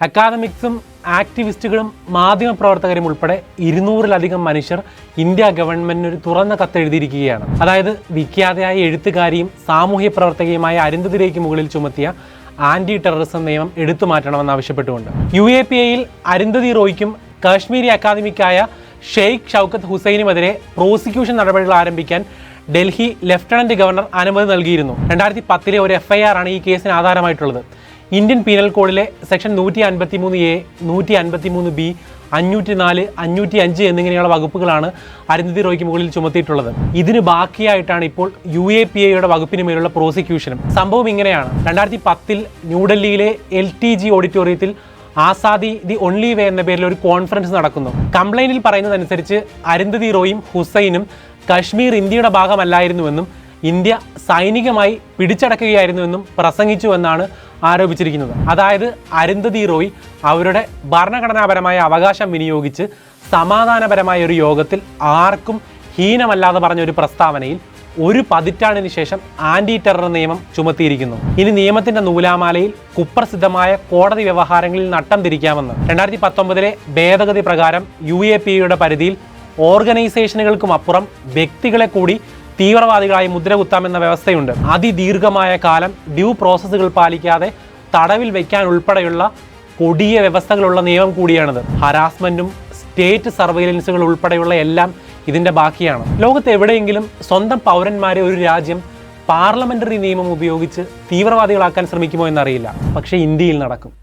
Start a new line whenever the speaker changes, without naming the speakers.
അക്കാദമിക്സും ആക്ടിവിസ്റ്റുകളും മാധ്യമപ്രവർത്തകരും ഉൾപ്പെടെ 200-ലധികം മനുഷ്യർ ഇന്ത്യ ഗവൺമെന്റിന് ഒരു തുറന്ന കത്തെഴുതിയിരിക്കുകയാണ്. അതായത് വിഖ്യാതയായ എഴുത്തുകാരിയും സാമൂഹ്യ പ്രവർത്തകയുമായ അരുന്ധതി റോയ്ക്ക് മുകളിൽ ചുമത്തിയ ആന്റി ടെററിസം നിയമം എടുത്തു മാറ്റണമെന്ന് ആവശ്യപ്പെട്ടുകൊണ്ട് UAPAയിൽ അരുന്ധതി റോയ്ക്കും കാശ്മീരി അക്കാദമിക്കായ ഷെയ്ഖ് ഷൗക്കത്ത് ഹുസൈനുമെതിരെ പ്രോസിക്യൂഷൻ നടപടികൾ ആരംഭിക്കാൻ ഡൽഹി ലഫ്റ്റനന്റ് ഗവർണർ അനുമതി നൽകിയിരുന്നു. 2010 ഒരു FIR ആണ് ഈ കേസിന് ആധാരമായിട്ടുള്ളത്. ഇന്ത്യൻ പീനൽ കോഡിലെ സെക്ഷൻ 153A, 153B, 504, 505 എന്നിങ്ങനെയുള്ള വകുപ്പുകളാണ് അരുന്ധതി റോയ്ക്ക് മുകളിൽ ചുമത്തിയിട്ടുള്ളത്. ഇതിന് ബാക്കിയായിട്ടാണ് ഇപ്പോൾ UAPAയുടെ വകുപ്പിന് മേലുള്ള പ്രോസിക്യൂഷനും. സംഭവം ഇങ്ങനെയാണ്. 2010 ന്യൂഡൽഹിയിലെ LTG ഓഡിറ്റോറിയത്തിൽ ആസാദി ദി ഓൺലി വേ എന്ന പേരിൽ ഒരു കോൺഫറൻസ് നടക്കുന്നു. കംപ്ലൈന്റിൽ പറയുന്നതനുസരിച്ച് അരുന്ധതി റോയും ഹുസൈനും കശ്മീർ ഇന്ത്യയുടെ ഭാഗമല്ലായിരുന്നുവെന്നും ഇന്ത്യ സൈനികമായി പിടിച്ചടക്കുകയായിരുന്നുവെന്നും പ്രസംഗിച്ചുവെന്നാണ് ആരോപിച്ചിരിക്കുന്നത്. അതായത് അരുന്ധതി റോയ് അവരുടെ ഭരണഘടനാപരമായ അവകാശം വിനിയോഗിച്ച് സമാധാനപരമായ ഒരു യോഗത്തിൽ ആർക്കും ഹീനമല്ലാതെ പറഞ്ഞ ഒരു പ്രസ്താവനയിൽ ഒരു പതിറ്റാണ്ടിന് ശേഷം ആന്റി ടെറർ നിയമം ചുമത്തിയിരിക്കുന്നു. ഇനി നിയമത്തിന്റെ നൂലാമാലയിൽ കുപ്രസിദ്ധമായ കോടതി വ്യവഹാരങ്ങളിൽ നട്ടം തിരിക്കാമെന്ന് 2019 ഭേദഗതി പ്രകാരം UAPAയുടെ പരിധിയിൽ ഓർഗനൈസേഷനുകൾക്കും അപ്പുറം വ്യക്തികളെ കൂടി തീവ്രവാദികളായി മുദ്രകുത്താമെന്ന വ്യവസ്ഥയുണ്ട്. അതിദീർഘമായ കാലം ഡ്യൂ പ്രോസസ്സുകൾ പാലിക്കാതെ തടവിൽ വയ്ക്കാൻ ഉൾപ്പെടെയുള്ള കൊടിയ വ്യവസ്ഥകളുള്ള നിയമം കൂടിയാണിത്. ഹരാസ്മെന്റും സ്റ്റേറ്റ് സർവൈലൻസുകൾ ഉൾപ്പെടെയുള്ള എല്ലാം ഇതിന്റെ ബാക്കിയാണ്. ലോകത്ത് എവിടെയെങ്കിലും സ്വന്തം പൗരന്മാരെ ഒരു രാജ്യം പാർലമെന്ററി നിയമം ഉപയോഗിച്ച് തീവ്രവാദികളാക്കാൻ ശ്രമിക്കുമോ എന്നറിയില്ല. പക്ഷേ ഇന്ത്യയിൽ നടക്കും.